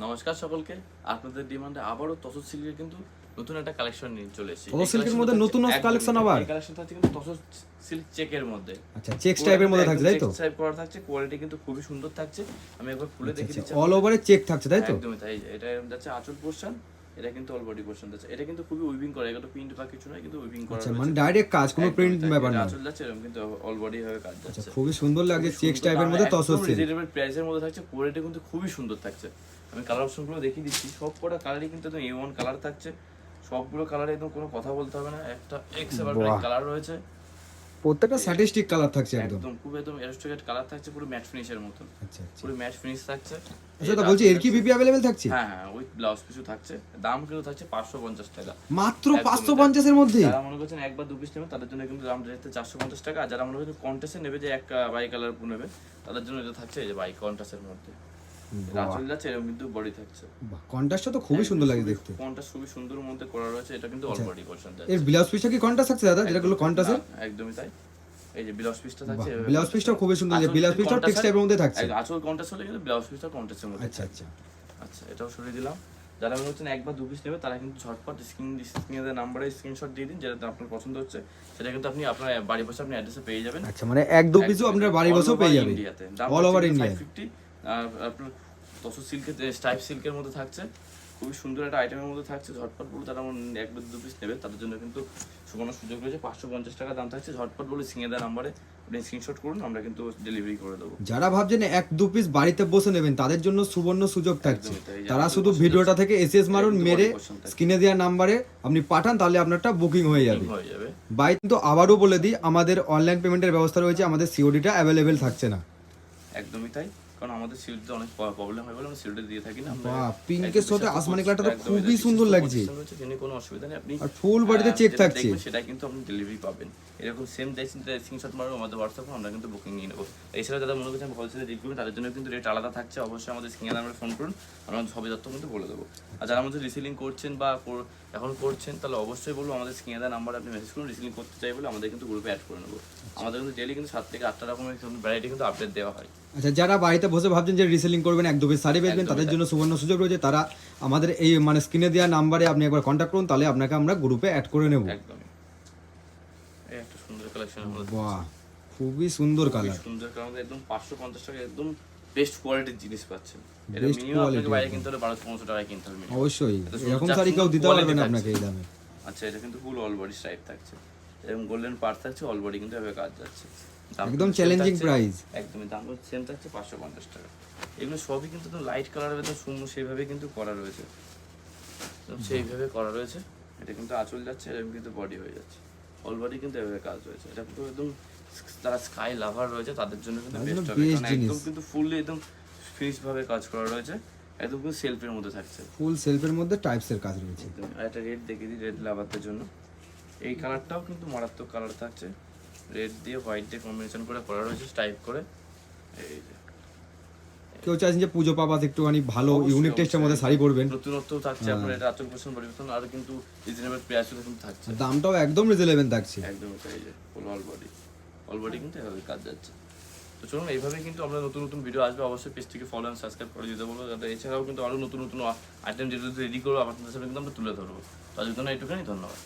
নমস্কার সকলকে, আপনাদের ডিমান্ডে আবারও তসর সিল্কের কিন্তু নতুন একটা কালেকশন নিয়ে চলে এসেছি। তসর সিল্কের মধ্যে নতুন কালেকশন আবার এই কালেকশনটা হচ্ছে কিন্তু তসর সিল্ক চেকের মধ্যে। আচ্ছা, চেকস টাইপের মধ্যে থাকছে তাই তো? চেক টাইপ করা থাকছে, কোয়ালিটি কিন্তু খুবই সুন্দর থাকছে। আমি একবার খুলে দেখিয়ে দিচ্ছি। অল ওভারে চেক থাকছে তাই তো? একদমই তাই। এটা যাচ্ছে আঁচল পোরশন, এটা কিন্তু অল বডি পোরশন যাচ্ছে। এটা কিন্তু খুবই উইভিং করা, এটা প্রিন্ট বা কিছু নয়, কিন্তু উইভিং করা। আচ্ছা, মানে ডাইরেক্ট কাজ, কোনো প্রিন্ট ব্যাপার না। আঁচল যাচ্ছে এরকম, কিন্তু অল বডি ভাবে কাজ যাচ্ছে। আচ্ছা, খুবই সুন্দর লাগছে চেকস টাইপের মধ্যে তসর সিল্ক। রিজনেবল প্রাইসের মধ্যে থাকছে, কোয়ালিটি কিন্তু খুবই সুন্দর থাকছে। আমি কালার অপশনগুলো দেখিয়ে দিচ্ছি। সব কটা কালারই কিন্তু একদম A1 কালার থাকছে। সবগুলো কালারে একদম কোনো কথা বলতে হবে না। একটা এক্সেভার ব্ল্যাক কালার রয়েছে, প্রত্যেকটা স্ট্যাটিস্টিক কালার থাকছে একদম। একদম খুব একদম অ্যারিস্টোক্রেট কালার থাকছে, পুরো ম্যাট ফিনিশের মতো। আচ্ছা আচ্ছা পুরো ম্যাট ফিনিশ থাকছে। আচ্ছা, তো বলছি এর কি বিপি अवेलेबल থাকছে? হ্যাঁ হ্যাঁ, উইথ ব্লাউজ পিসও থাকছে। দাম কিন্তু থাকছে 550 টাকা মাত্র 550 এর মধ্যে। যারা মনে করছেন এক বা দু পিস নেবে তাদের জন্য কিন্তু দাম রেখেছে 450 টাকা। আর যারা মনে করছেন কন্টেস্টে নেবে, যে এক বাই কালার নেবে, তাদের জন্য এটা থাকছে এই যে বাই কন্ট্রাস্টের মধ্যে। আঁচল যাচ্ছে এরকম, কিন্তু বডি থাকছে। বাহ, কন্ট্রাস্টটা তো খুবই সুন্দর লাগে দেখতে। কন্ট্রাস্ট খুবই সুন্দর মধ্যে করা রয়েছে। এটা কিন্তু অল বডি পোরশন যাচ্ছে। এর ব্লাউজ পিসটা কি কন্ট্রাস্ট থাকছে দাদা, যেটাগুলো কন্ট্রাস্টের? একদমি তাই। এই যে ব্লাউজ পিসটা থাকছে, ব্লাউজ পিসটাও খুবই সুন্দর, যে ব্লাউজ পিসটাও টেক্সট টাইপের মধ্যে থাকছে। আঁচল কন্ট্রাস্ট হলে কিন্তু ব্লাউজ পিসটা কন্ট্রাস্টের মধ্যে। আচ্ছা আচ্ছা আচ্ছা, এটাও সরিয়ে দিলাম। যারা মনে হচ্ছেন এক বা দু পিস নেবে, তারা কিন্তু ঝটপট স্ক্রিনে নাম্বারে স্ক্রিনশট দিয়ে দিন, যেটা আপনার পছন্দ হচ্ছে সেটা কিন্তু আপনি আপনার বাড়ি বসে আপনি অ্যাড্রেসে পেয়ে যাবেন। আচ্ছা, মানে এক দু পিসও আপনার বাড়ি বসেও পেয়ে যাবেন ইন্ডিয়াতে। All over India. 550। আর আপনার তসর সিল্কের স্টাইপ সিল্কের মধ্যে থাকছে, খুবই সুন্দর একটা আইটেমের মধ্যে থাকছে। ঝটপট বলে তারা এক বা দু পিস নেবে, তাদের জন্য কিন্তু সুবর্ণ সুযোগ রয়েছে। 550 টাকা দাম থাকছে। ঝটপট বলে স্ক্রিনে দেওয়া নাম্বারে আপনি স্ক্রিনশট করুন, আমরা কিন্তু ডেলিভারি করে দেবো। যারা ভাবছেন এক দু পিস বাড়িতে বসে নেবেন, তাদের জন্য সুবর্ণ সুযোগ থাকছে। তারা শুধু ভিডিওটা থেকে এসএস মারুন, মেরে স্ক্রিনে দেওয়া নাম্বারে আপনি পাঠান, তাহলে আপনারটা বুকিং হয়ে যাবে। বাই, কিন্তু আবারও বলে দিই, আমাদের অনলাইন পেমেন্টের ব্যবস্থা রয়েছে, আমাদের সিওডিটা অ্যাভেলেবেল থাকছে না। একদমই তাই, কারণ আমাদের সিউরিটিতে অনেক প্রবলেম হয় বলে আমরা সিউরিটি দিয়ে থাকি না। বাহ, পিঙ্কের সাথে আসমানি কালারটা তো খুবই সুন্দর লাগছে। কোনো অসুবিধা নেই, আপনি আর ফুল বডিতে চেক থাকছে, সেটা কিন্তু আপনি ডেলিভারি পাবেন। এরকম সেম স্ক্রিনশট মারো আমাদের হোয়াটসঅ্যাপে, আমরা কিন্তু বুকিং নিয়ে নেবো। এছাড়া যারা মনে করছেন হোলসেলে দিক করবেন, তাদের জন্য কিন্তু রেট আলাদা থাকছে। অবশ্যই আমাদের স্ক্রিনে নাম্বারে ফোন করুন, আমরা সবই তথ্য কিন্তু বলে দেবো। আর যারা আমাদের রিসেলিং করছেন বা এখন করছেন, তাহলে অবশ্যই বলবো আমাদের স্ক্রিনে দেওয়া নাম্বারে আপনি মেসেজ করুন। রিসেলিং করতে চাই বলে আমাদের কিন্তু গ্রুপে অ্যাড করে নেবো। আমাদের কিন্তু ডেইলি কিন্তু 7 থেকে 8টা রকমের ভ্যারাইটি কিন্তু আপডেট দেওয়া হয়। আচ্ছা, যারা বাড়িতে বসে ভাবছেন যে রিসেলিং করবেন, এক দু পিস শাড়ি বেচবেন, তাদের জন্য সুবর্ণ সুযোগ রয়েছে। তারা আমাদের এই মানে স্ক্রিনে দেওয়া নাম্বারে আপনি একবার কন্ট্যাক্ট করুন, তাহলে আপনাকে আমরা গ্রুপে অ্যাড করে নেব। একদমই। এই একটা সুন্দর কালেকশন আমাদের। বাহ, খুবই সুন্দর কালার। সুন্দর কালার, একদম 550 টাকা একদম বেস্ট কোয়ালিটির জিনিস পাচ্ছেন। এটা মিনিমাম আপনাকে বাইরে কিনতে হলে 1200-1500 টাকায় কিনতে হবে। অবশ্যই এরকম শাড়ি কেউ দিতে পারবে না আপনাকে এই দামে। আচ্ছা, এটা কিন্তু ফুল অল বডি স্ট্রাইপ থাকছে, এরকম গোল্ডেন পার্ট থাকছে, অল বডি কিন্তু এভাবে কাজ যাচ্ছে। একদম চ্যালেঞ্জিং প্রাইস। একদমই, দাম সেম থাকছে 550 টাকা। এগুলো সবই কিন্তু লাইট কালারের ভেতর সুন্দর সেইভাবে কিন্তু করা রয়েছে, সেইভাবে করা রয়েছে। এটা কিন্তু আঁচল যাচ্ছে, এরকম কিন্তু বডি হয়ে যাচ্ছে, অল বডি কিন্তু এভাবে কাজ রয়েছে। এটা কিন্তু একদম যারা স্কাই লাভার রয়েছে তাদের জন্য কিন্তু বেস্ট হবে, কারণ একদম কিন্তু ফুললি একদম ফিনিশ ভাবে কাজ করা রয়েছে। একদম কিন্তু সেলফের মধ্যে থাকছে, ফুল সেলফের মধ্যে টাইপস এর কাজ রয়েছে। আর একটা রেড দেখিয়ে দিই, রেড লাভারদের জন্য। এই কালারটাও কিন্তু মারাত্মক কালার থাকছে, রেড দিয়ে হোয়াইট দিয়ে কম্বিনেশন করে করা রয়েছে টাইপ করে। এই যে কেউ চাইছেন যে পুজো পাবাতে একটুখানি ভালো ইউনিক টেস্টের মধ্যে শাড়ি পরবেন, নতুনত্ব থাকছে আপনার। এটা আচল পোরশন পরিবর্তন, আর কিন্তু রিজনেবল প্রাইসে কিন্তু থাকছে, দামটাও একদম রিজনেবল থাকছে। একদম এই যে ফুল অল বডি কিন্তু এভাবে কাজ যাচ্ছে। তো চলুন, এইভাবে কিন্তু আমরা নতুন নতুন ভিডিও আসবে, অবশ্যই পেজটিকে ফলো অ্যান্ড সাবস্ক্রাইব করে দিতে বলবো, যাতে এছাড়াও কিন্তু আরও নতুন নতুন আইটেম যেটা রেডি করবো আপনাদের সামনে কিন্তু আমরা তুলে ধরবো। তার জন্য এইটুখানি, ধন্যবাদ।